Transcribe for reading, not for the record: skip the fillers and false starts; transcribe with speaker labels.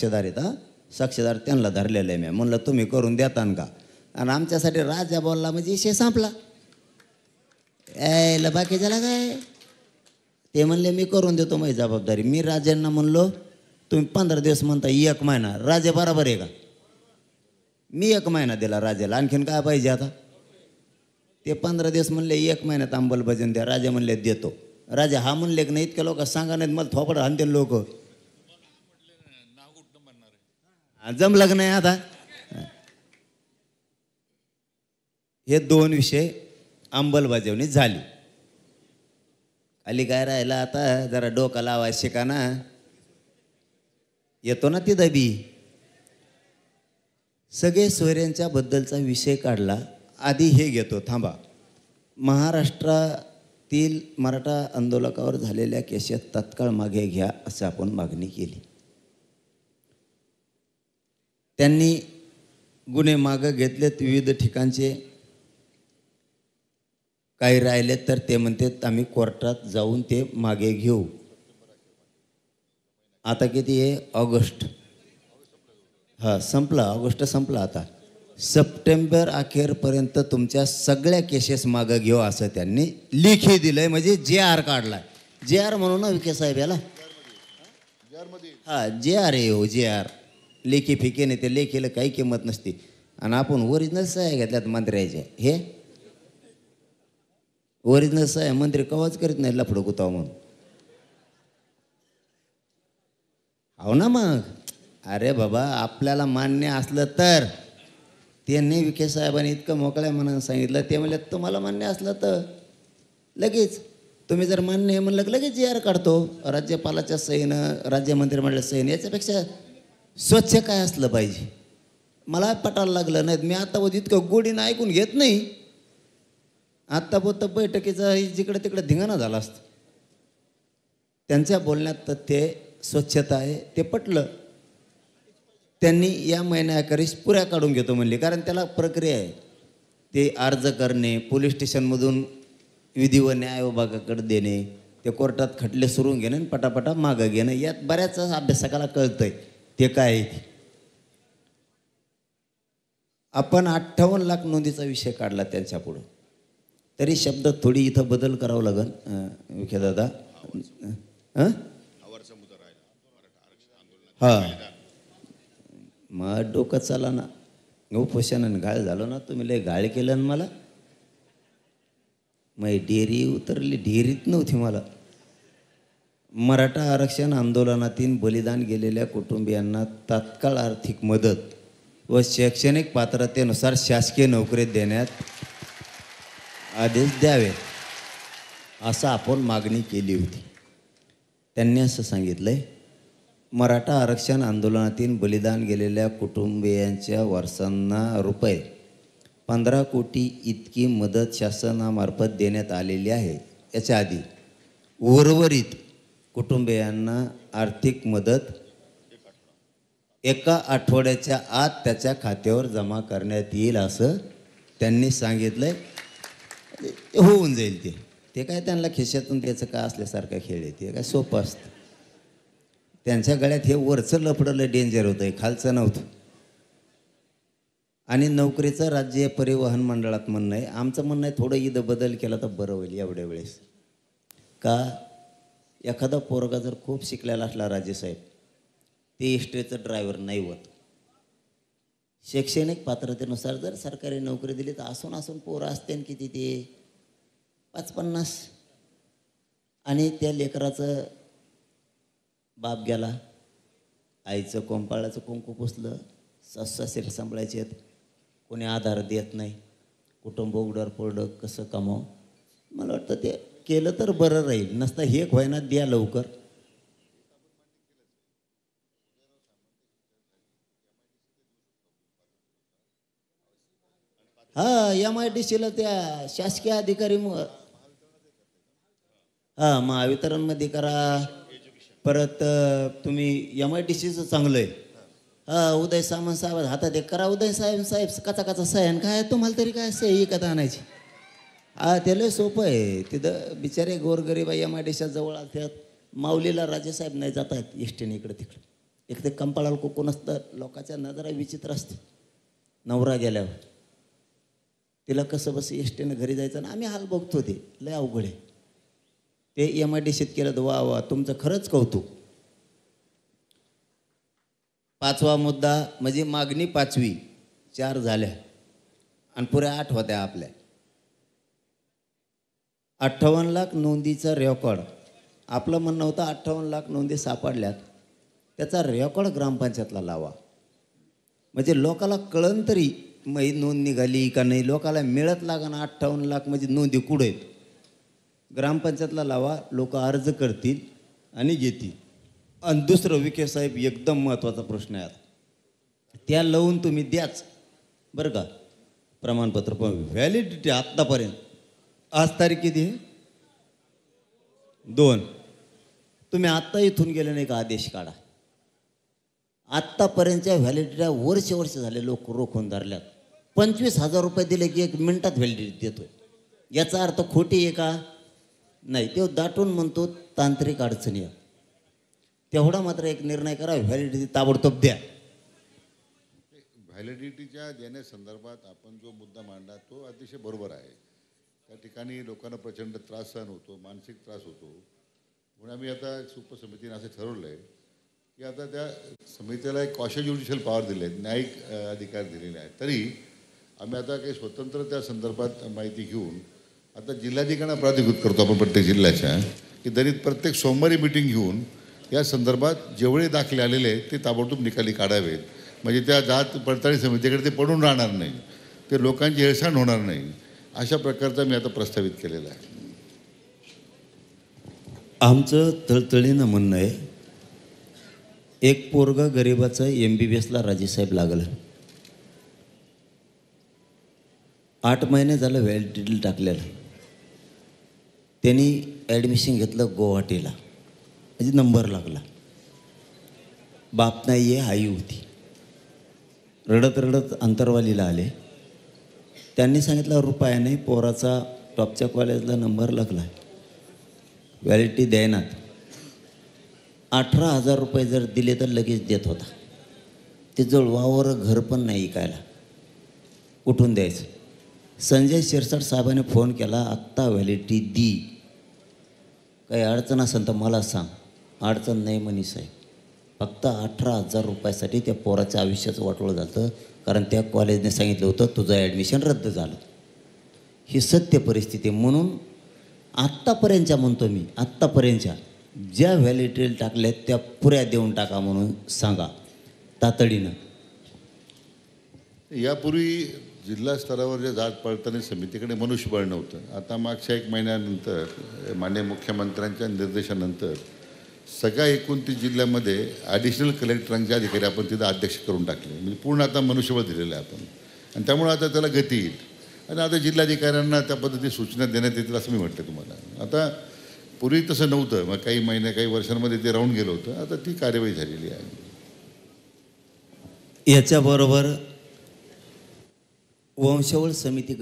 Speaker 1: साक्षीदार आहेत. साक्षीदार त्यांना धरलेलं आहे. मी म्हणलं तुम्ही करून देतान का? आणि आमच्यासाठी राजा बोलला म्हणजे विषय संपला. यायला बाकीच्याला काय? ते म्हणले मी करून देतो माझी जबाबदारी. मी राजांना म्हणलो तुम्ही 15 दिवस म्हणता 1 महिना. राजे बरोबर आहे का? मी 1 महिना दिला राजाला, आणखीन काय पाहिजे आता? ते 15 दिवस म्हणले 1 महिन्यात अंमलबजावणी द्या. राजा म्हणले देतो. राजा हा म्हणले की नाही इतक्या लोक सांगा नाहीत मला थोपड हाणतील लोक. जमलं की नाही आता? हे 2 विषय अंमलबजावणी झाली. खाली काय राहिला आता? जरा डोका लावाय शिका ना. येतो ना ती दबी. सगळे सोयऱ्यांच्या बद्दलचा विषय काढला. आधी हे घेतो थांबा. महाराष्ट्रातील मराठा आंदोलकावर झालेल्या केसेस तत्काळ मागे घ्या असं आपण मागणी केली. त्यांनी गुन्हे मागे घेतलेत विविध ठिकाणचे. काही राहिले तर ते म्हणतात आम्ही कोर्टात जाऊन ते मागे घेऊ. आता किती आहे? ऑगस्ट. संपला. ऑगस्ट संपला. आता सप्टेंबर अखेरपर्यंत तुमच्या सगळ्या केसेस मागं घेऊ असं त्यांनी लेखी दिलंय. म्हणजे JR काढलाय. JR म्हणून ना विखे साहेब याला. JR आहे हो. JR लेखी फिके नाही. ते लेखीला काही किंमत नसते. आणि आपण ओरिजिनल सह्या घेतल्यात मंत्र्याच्या. हे ओरिजिनल सह्या मंत्री कवाच करीत नाही लफडं कुताव म्हणून. हो ना मग. अरे बाबा आपल्याला मान्य असलं तर. त्यांनी विखे साहेबांनी इतकं मोकळ्या मनानं सांगितलं. ते म्हणले तुम्हाला मान्य असलं तर लगेच. तुम्ही जर मान्य आहे म्हणलं की लगेच JR काढतो. राज्यपालाच्या सहीनं, राज्यमंत्रिमंडळाच्या सहीनं. याच्यापेक्षा स्वच्छ काय असलं पाहिजे? मला पटायला लागलं नाही. मी आता इतकं गोडीनं ऐकून घेत नाही. आत्ता बोलतं बैठकीचा जिकडे तिकडे धिंगाणा झाला असतं. त्यांच्या बोलण्यात तथ्य स्वच्छता आहे ते पटलं. त्यांनी या महिन्याखेरीस पुऱ्या काढून घेतो म्हणले. कारण त्याला प्रक्रिया आहे. ते अर्ज करणे, पोलीस स्टेशनमधून विधी व न्याय विभागाकडे देणे, ते कोर्टात खटले सुरू घेणे आणि पटापटा मागं घेणं. यात बऱ्याच अभ्यासकाला कळतंय ते काय आहे. आपण 58 लाख नोंदीचा विषय काढला त्यांच्यापुढं. तरी शब्द थोडी इथं बदल करावं लागेल विखे दादा. मग डोकं चाला ना. उपोषणाने गाळ झालो ना. तुम्ही लय गाळ केलं ना मला. मग डेअरी उतरली. डेअरीत नव्हती मला. मराठा आरक्षण आंदोलनातील बलिदान गेलेल्या कुटुंबियांना तात्काळ आर्थिक मदत व शैक्षणिक पात्रतेनुसार शासकीय नोकरी देण्यात आदेश द्यावेत असं आपण मागणी केली होती. त्यांनी असं सांगितलंय मराठा आरक्षण आंदोलनातील बलिदान गेलेल्या कुटुंबियांच्या वारसांना ₹15 कोटी इतकी मदत शासनामार्फत देण्यात आलेली आहे. याच्या आधी उर्वरित कुटुंबियांना आर्थिक मदत 1 आठवड्याच्या आत त्याच्या खात्यावर जमा करण्यात येईल असं त्यांनी सांगितलंय. होऊन जाईल. ते काय त्यांना खिशातून त्याचं काय असल्यासारखं खेळ आहे. ते काय सोपं असतं. त्यांच्या गळ्यात हे वरचं लफडलं डेंजर होतं आहे, खालचं नव्हतं. आणि नोकरीचं राज्य परिवहन मंडळात म्हणणं आहे. आमचं म्हणणं आहे थोडं इथं बदल केला तर बरं होईल एवढ्या वेळेस. का एखादा पोरगा जर खूप शिकलेला असला राजेसाहेब, ते एसटीचं ड्रायव्हर नाही होत. शैक्षणिक पात्रतेनुसार जर सरकारी नोकरी दिली तर असून पोरं असते किती ते 50-50. आणि त्या लेकराचं बाप गेला, आईचं कोंपाळाचं कुंकू पुसलं, सासू-सासरे सांभाळायचे आहेत, कोणी आधार देत नाही, कुटुंब उघडर पडलं कसं कमाव. मला वाटतं ते केलं तर बरं राहील. नसता हे व्हायना द्या लवकर. MIDCला त्या शासकीय अधिकारी महावितरणमध्ये करा. परत तुम्ही MIDCचं चांगलं आहे. उदय सामंत साहेब हातात एक करा. उदय साहेब कचा सह्यान काय तुम्हाला तरी काय सही कथा आणायची. त्याला सोपं आहे. तिथं बिचारे गोरगरीब MIDCच्या जवळ असतात. माऊलीला राजेसाहेब नाही जात आहेत एसटीने इकडं तिकडं. एक ते कंपाळाला कोण असतं, लोकांच्या नजरा विचित्र असते. नवरा गेल्यावर तिला कसं बस एस टीनं घरी जायचं ना, आम्ही हाल बघतो. ते लय अवघड आहे. ते MIDCत केलं तर वा वा, तुमचं खरंच कौतुक. 5वा मुद्दा म्हणजे मागणी 5वी 4 झाल्या आणि पुऱ्या 8 होत्या आपल्या. 58 लाख नोंदीचा रेकॉर्ड. आपलं म्हणणं होतं 58 लाख नोंदी सापडल्यात, त्याचा रेकॉर्ड ग्रामपंचायतला लावा, म्हणजे लोकाला कळन तरी ही नोंद निघाली का नाही. लोकाला मिळत लागा ना 58 लाख म्हणजे नोंदी कुठे आहेत. ग्रामपंचायतला लावा, लोक अर्ज करतील आणि घेतील. आणि दुसरं, विखे साहेब एकदम महत्त्वाचा प्रश्न आहे. त्या लावून तुम्ही द्याच बरं का प्रमाणपत्र, पण व्हॅलिडिटी आत्तापर्यंत, आज तारीख किती आहे 2. तुम्ही आत्ता इथून गेले नाही का आदेश काढा. आत्तापर्यंतच्या व्हॅलिडिटीला वर्ष झाले लोक रोखून धरल्यात. 25,000 रुपये दिले की 1 मिनिटात व्हॅलिडिटी देतोय. याचा अर्थ खोटी आहे का नाही. तो दाटून म्हणतो तांत्रिक अडचणी आहे. तेवढा मात्र एक निर्णय करा, व्हॅलिडिटी ताबडतोब द्या.
Speaker 2: व्हॅलिडिटीच्या देण्यासंदर्भात आपण जो मुद्दा मांडला तो अतिशय बरोबर आहे. त्या ठिकाणी लोकांना प्रचंड त्रास सहन होतो, मानसिक त्रास होतो. म्हणून आम्ही आता उपसमितीने असं ठरवलं आहे की आता त्या समितीला एक क्वाशी ज्युडिशियल पॉवर दिले आहेत, न्यायिक अधिकार दिलेले आहेत. तरी आम्ही आता काही स्वतंत्र त्या संदर्भात माहिती घेऊन आता जिल्हाधिकाऱ्यांना प्राधिकृत करतो आपण प्रत्येक जिल्ह्याच्या, की दरीत प्रत्येक सोमवारी मिटिंग घेऊन या संदर्भात जेवढे दाखले आलेले आहेत ते ताबडतोब निकाली काढावेत. म्हणजे त्या जात पडताळणी समितीकडे ते पडून राहणार नाही, ते लोकांची हेळसांड होणार नाही. अशा प्रकारचा मी आता प्रस्तावित केलेला आहे.
Speaker 1: आमचं तळतळीनं म्हणणं आहे, एक पोरगा गरिबाचं MBBSला राजेसाहेब लागलं. 8 महिने झालं व्हॅलिडिटी टाकलेलं. त्यांनी ॲडमिशन घेतलं गुवाहाटीला, म्हणजे नंबर लागला. बाप नाही आहे, आई होती. रडत रडत अंतरवालीला आले. त्यांनी सांगितलं रुपया नाही, पोराचा टॉपच्या कॉलेजला नंबर लागला, व्हॅलिडिटी द्यायनात. 18,000 रुपये जर दिले तर लगेच देत होता. ते जवळ घर पण नाही ऐकायला, उठून द्यायचं. संजय शिरसाट साहेबांनी फोन केला, आत्ता व्हॅलिडिटी दी, काही अडचण असेल तर मला सांग. अडचण नाही म्हणे साहेब. फक्त 18,000 रुपयासाठी त्या पोराच्या आयुष्याचं वाटोळं झालं, कारण त्या कॉलेजने सांगितलं होतं तुझं ॲडमिशन रद्द झालं. ही सत्य परिस्थिती आहे. म्हणून आत्तापर्यंतच्या म्हणतो मी, आत्तापर्यंतच्या ज्या व्हॅलिडिटी टाकल्यात त्या पुऱ्या देऊन टाका म्हणून सांगा तातडीनं.
Speaker 2: यापूर्वी जिल्हा स्तरावर जे जात पडताळणी समितीकडे मनुष्यबळ नव्हतं. आता मागच्या 1 महिन्यानंतर माननीय मुख्यमंत्र्यांच्या निर्देशानंतर सगळ्या 29 जिल्ह्यामध्ये ॲडिशनल कलेक्टरांचे अधिकारी आपण तिथं अध्यक्ष करून टाकले. म्हणजे पूर्ण आता मनुष्यबळ दिलेलं आहे आपण, आणि त्यामुळे आता त्याला गती येईल. आणि आता जिल्हाधिकाऱ्यांना त्या पद्धती सूचना देण्यात येतील असं मी म्हटलं तुम्हाला. आता पूर्वी तसं नव्हतं, मग काही महिने काही वर्षांमध्ये ते राहून गेलं होतं. आता ती कार्यवाही झालेली आहे.
Speaker 1: याच्याबरोबर वंशावळ समिती